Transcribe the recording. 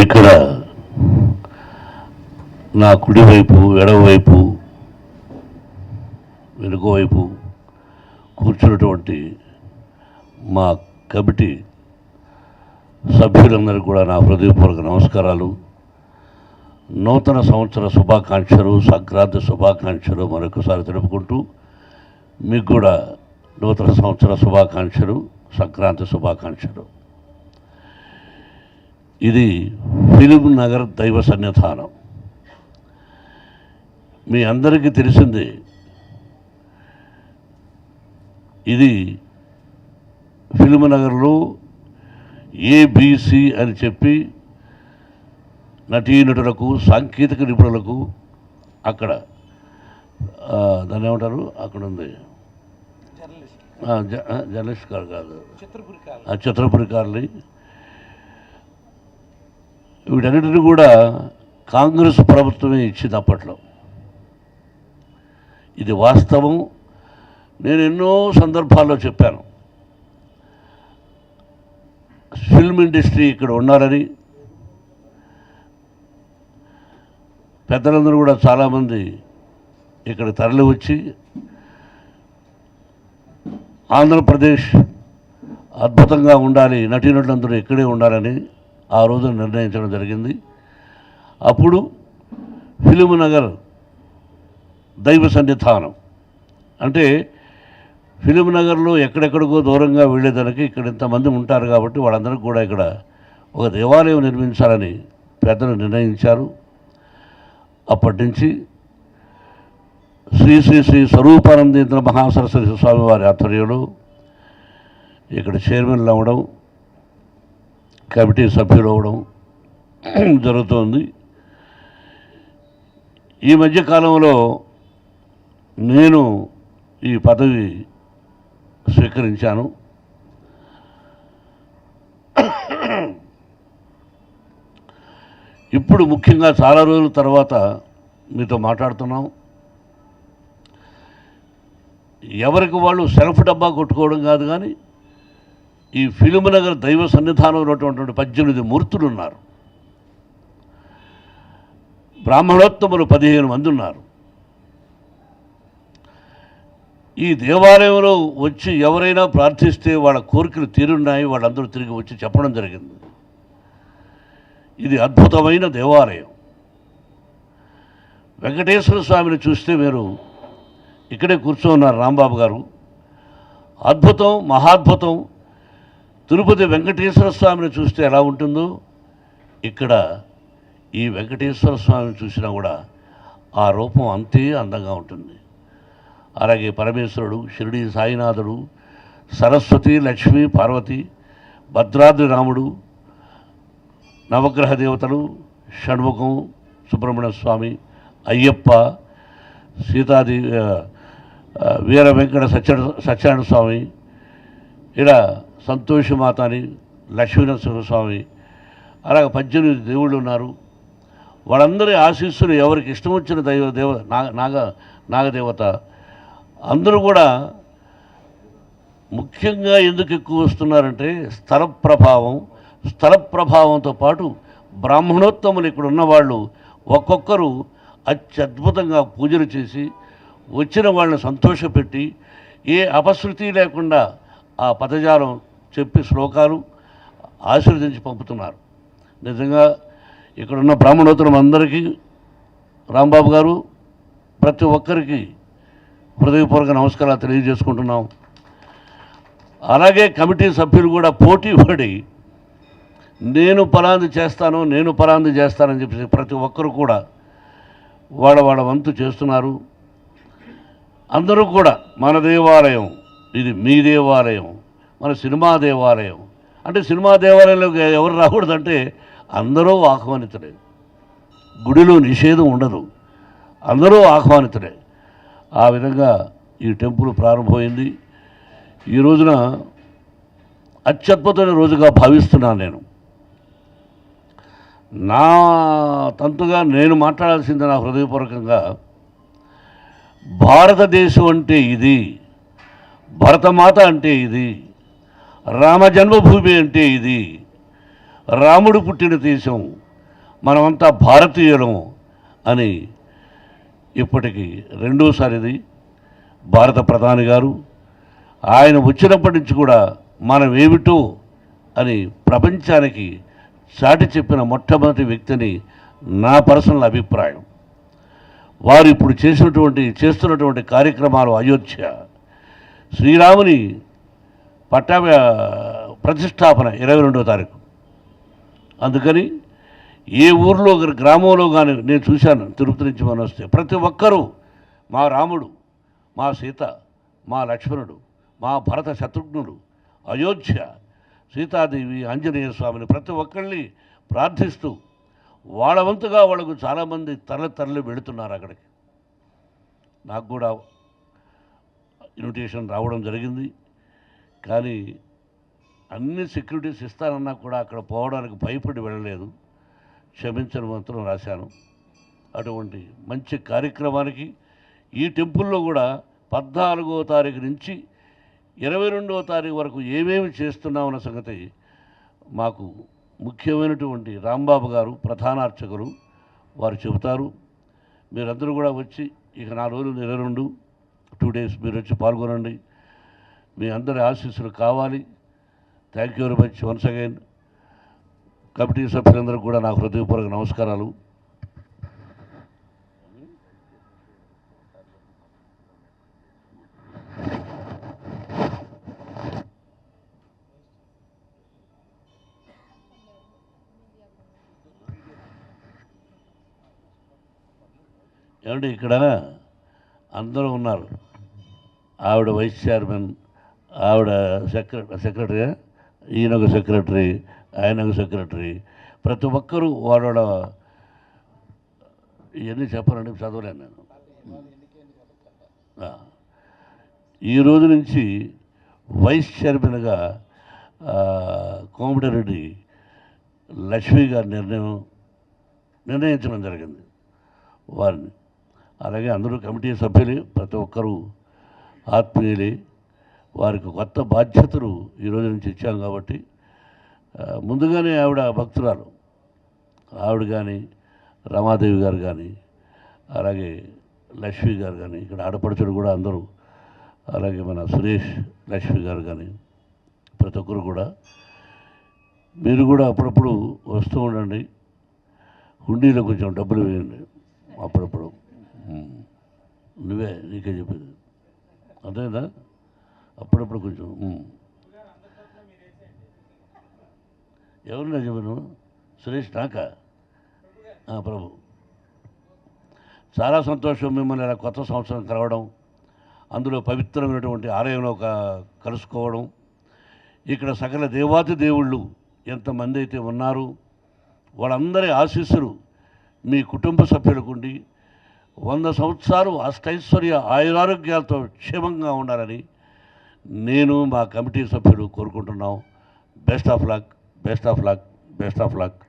ఇక్కడ నా కుడివైపు ఎడమవైపు వెనుకవైపు కూర్చున్నటువంటి మా కమిటీ సభ్యులందరికీ కూడా నా హృదయపూర్వక నమస్కారాలు. నూతన సంవత్సర శుభాకాంక్షలు, సంక్రాంతి శుభాకాంక్షలు మరొకసారి తెలుపుకుంటూ మీకు కూడా నూతన సంవత్సర శుభాకాంక్షలు, సంక్రాంతి శుభాకాంక్షలు. ఇది ఫిలిం నగర్ దైవ సన్నిధానం. మీ అందరికీ తెలిసిందే, ఇది ఫిలిం నగర్లో ఏబిసి అని చెప్పి నటీనటులకు, సాంకేతిక నిపుణులకు అక్కడ దాన్ని ఏమంటారు, అక్కడ ఉంది జర్నలిస్ట్ కాదు, చిత్రపురికారులు, వీటన్నిటిని కూడా కాంగ్రెస్ ప్రభుత్వమే ఇచ్చింది అప్పట్లో. ఇది వాస్తవం. నేను ఎన్నో సందర్భాల్లో చెప్పాను, ఫిల్మ్ ఇండస్ట్రీ ఇక్కడ ఉన్నారని. పెద్దలందరూ కూడా చాలామంది ఇక్కడ తరలి వచ్చి ఆంధ్రప్రదేశ్ అద్భుతంగా ఉండాలి, నటీనటులందరూ ఇక్కడే ఉండాలని ఆ రోజు నిర్ణయించడం జరిగింది. అప్పుడు ఫిలిం నగర్ దైవ సన్నిధానం అంటే ఫిలిం నగర్లో ఎక్కడెక్కడికో దూరంగా వెళ్ళేదానికి ఇక్కడ ఇంతమంది ఉంటారు కాబట్టి వాళ్ళందరికీ కూడా ఇక్కడ ఒక దేవాలయం నిర్మించాలని పెద్దలు నిర్ణయించారు. అప్పటి నుంచి శ్రీ శ్రీ శ్రీ స్వరూపానందేంద్ర మహాసరస్వతి స్వామి వారి ఆధ్వర్యంలో ఇక్కడ చైర్మన్లు అవ్వడం, కమిటీ సభ్యులు అవ్వడం జరుగుతోంది. ఈ మధ్యకాలంలో నేను ఈ పదవి స్వీకరించాను. ఇప్పుడు ముఖ్యంగా చాలా రోజుల తర్వాత మీతో మాట్లాడుతున్నాం. ఎవరికి వాళ్ళు సెల్ఫ్ డబ్బా కొట్టుకోవడం కాదు, కానీ ఈ ఫిలిం నగర్ దైవ సన్నిధానంలో ఉన్నటువంటి 18 మూర్తులు ఉన్నారు. బ్రాహ్మణోత్తములు 15 మంది ఉన్నారు. ఈ దేవాలయంలో వచ్చి ఎవరైనా ప్రార్థిస్తే వాళ్ళ కోరికలు తీరున్నాయి, వాళ్ళందరూ తిరిగి వచ్చి చెప్పడం జరిగింది. ఇది అద్భుతమైన దేవాలయం. వెంకటేశ్వర స్వామిని చూస్తే మీరు ఇక్కడే కూర్చోన్నారు రాంబాబు గారు. అద్భుతం, మహాద్భుతం. తిరుపతి వెంకటేశ్వర స్వామిని చూస్తే ఎలా ఉంటుందో ఇక్కడ ఈ వెంకటేశ్వర స్వామిని చూసినా కూడా ఆ రూపం అంతే అందంగా ఉంటుంది. అలాగే పరమేశ్వరుడు, షిరిడి సాయినాథుడు, సరస్వతి, లక్ష్మి, పార్వతి, భద్రాద్రి రాముడు, నవగ్రహ దేవతలు, షణ్ముఖం, సుబ్రహ్మణ్య స్వామి, అయ్యప్ప, సీతాది, వీర వెంకట సత్యనారాయణ స్వామి, ఇలా సంతోషమాతని, లక్ష్మీనరసింహస్వామి, అలాగే 18 దేవుళ్ళు ఉన్నారు. వాళ్ళందరి ఆశీస్సులు ఎవరికి ఇష్టం వచ్చిన నాగదేవత అందరూ కూడా. ముఖ్యంగా ఎందుకు ఎక్కువ వస్తున్నారంటే స్థల ప్రభావంతో పాటు బ్రాహ్మణోత్తములు ఇక్కడ ఉన్నవాళ్ళు ఒక్కొక్కరు అత్యద్భుతంగా పూజలు చేసి వచ్చిన వాళ్ళని సంతోషపెట్టి ఏ అపశృతి లేకుండా ఆ పదజాలం చెప్పి శ్లోకాలు ఆశీర్వదించి పంపుతున్నారు. నిజంగా ఇక్కడున్న బ్రాహ్మణోత్తరం అందరికీ రాంబాబు గారు, ప్రతి ఒక్కరికి హృదయపూర్వక నమస్కారాలు తెలియజేసుకుంటున్నాం. అలాగే కమిటీ సభ్యులు కూడా పోటీ పడి నేను పలాంది చేస్తానని చెప్పేసి ప్రతి ఒక్కరు కూడా వాళ్ళ వంతు చేస్తున్నారు. అందరూ కూడా మన దేవాలయం, ఇది మీ దేవాలయం, మన సినిమా దేవాలయం అంటే సినిమా దేవాలయంలోకి ఎవరు రాకూడదంటే అందరూ ఆహ్వానితులే. గుడిలో నిషేధం ఉండదు, అందరూ ఆహ్వానితులే. ఆ విధంగా ఈ టెంపుల్ ప్రారంభమైంది. ఈ రోజున అత్యద్భుతమైన రోజుగా భావిస్తున్నాను నేను. నా తంతుగా నేను మాట్లాడాల్సింది నా హృదయపూర్వకంగా, భారతదేశం అంటే ఇది, భరతమాత అంటే ఇది, రామ జన్మభూమి అంటే ఇది, రాముడు పుట్టిన దేశం, మనమంతా భారతీయులము అని ఇప్పటికి రెండోసారిది భారత ప్రధాని గారు ఆయన వచ్చినప్పటి నుంచి కూడా మనం ఏమిటో అని ప్రపంచానికి చాటి చెప్పిన మొట్టమొదటి వ్యక్తిని నా పర్సనల్ అభిప్రాయం. వారు ఇప్పుడు చేస్తున్నటువంటి కార్యక్రమాలు అయోధ్య శ్రీరాముని ప్రతిష్టాపన 22వ తారీఖు. అందుకని ఏ ఊర్లో గ్రామంలో కానీ నేను చూశాను, తిరుపతి నుంచి మనం వస్తే ప్రతి ఒక్కరూ మా రాముడు, మా సీత, మా లక్ష్మణుడు, మా భరత శత్రుఘ్నుడు, అయోధ్య, సీతాదేవి, ఆంజనేయ స్వామిని ప్రతి ఒక్కరిని ప్రార్థిస్తూ వాళ్ళ వంతుగా వాళ్ళకు చాలామంది తరలి వెళుతున్నారు అక్కడికి. నాకు కూడా ఇన్విటేషన్ రావడం జరిగింది. కానీ అన్ని సెక్యూరిటీస్ ఇస్తానన్నా కూడా అక్కడ పోవడానికి భయపడి వెళ్ళలేదు. క్షమించని మాత్రం రాశాను. అటువంటి మంచి కార్యక్రమానికి ఈ టెంపుల్లో కూడా 14వ తారీఖు నుంచి 22వ తారీఖు వరకు ఏమేమి చేస్తున్నామన్న సంగతి మాకు ముఖ్యమైనటువంటి రాంబాబు గారు ప్రధాన అర్చకులు వారు చెబుతారు. మీరందరూ కూడా వచ్చి ఇక 4 రోజులు 2 డేస్ మీరు వచ్చి పాల్గొనండి. మీ అందరి ఆశీస్సులు కావాలి. Thank you very much once again. Committee సభ్యులందరూ కూడా నా హృదయపూర్వక నమస్కారాలు. ఏమంటే ఇక్కడ అందరూ ఉన్నారు. ఆవిడ వైస్ చైర్మన్, ఆవిడ సెక్రటరీ, ఈయన ఒక సెక్రటరీ, ఆయన ఒక సెక్రటరీ, ప్రతి ఒక్కరూ వాళ్ళ ఇవన్నీ చెప్పాలంటే చదవలేను నేను. ఈ రోజు నుంచి వైస్ చైర్మన్గా కోమటిరెడ్డి లక్ష్మి గారి నిర్ణయించడం జరిగింది వారిని. అలాగే అందరూ కమిటీ సభ్యులే, ప్రతి ఒక్కరూ ఆత్మీయులే. వారికి కొత్త బాధ్యతలు ఈరోజు నుంచి ఇచ్చాం కాబట్టి ముందుగానే ఆవిడ భక్తురాలు, ఆవిడ కానీ రమాదేవి గారు కానీ అలాగే లక్ష్మి గారు కానీ, ఇక్కడ ఆడపడుచుడు కూడా అందరూ, అలాగే మన సురేష్ లక్ష్మి గారు కానీ ప్రతి ఒక్కరు కూడా మీరు కూడా అప్పుడప్పుడు వస్తూ ఉండండి. హుండీలో కొంచెం డబ్బులు వేయండి అప్పుడప్పుడు. నీకే చెప్పేది అదేనా, అప్పుడప్పుడు కొంచెం. ఎవరినా చెప్పను? సురేష్ నాకా? ప్రభు, చాలా సంతోషం మిమ్మల్ని ఇలా కొత్త సంవత్సరం కలవడం, అందులో పవిత్రమైనటువంటి ఆలయంలో కలుసుకోవడం. ఇక్కడ సకల దేవాతి దేవుళ్ళు ఎంతమంది అయితే ఉన్నారు వాళ్ళందరి ఆశీస్సులు మీ కుటుంబ సభ్యులకుండి 100 సంవత్సరాలు అష్టైశ్వర్య ఆయురారోగ్యాలతో క్షేమంగా ఉండాలని నేను మా కమిటీ సభ్యులు కోరుకుంటున్నాం. Best of luck, best of luck, best of luck.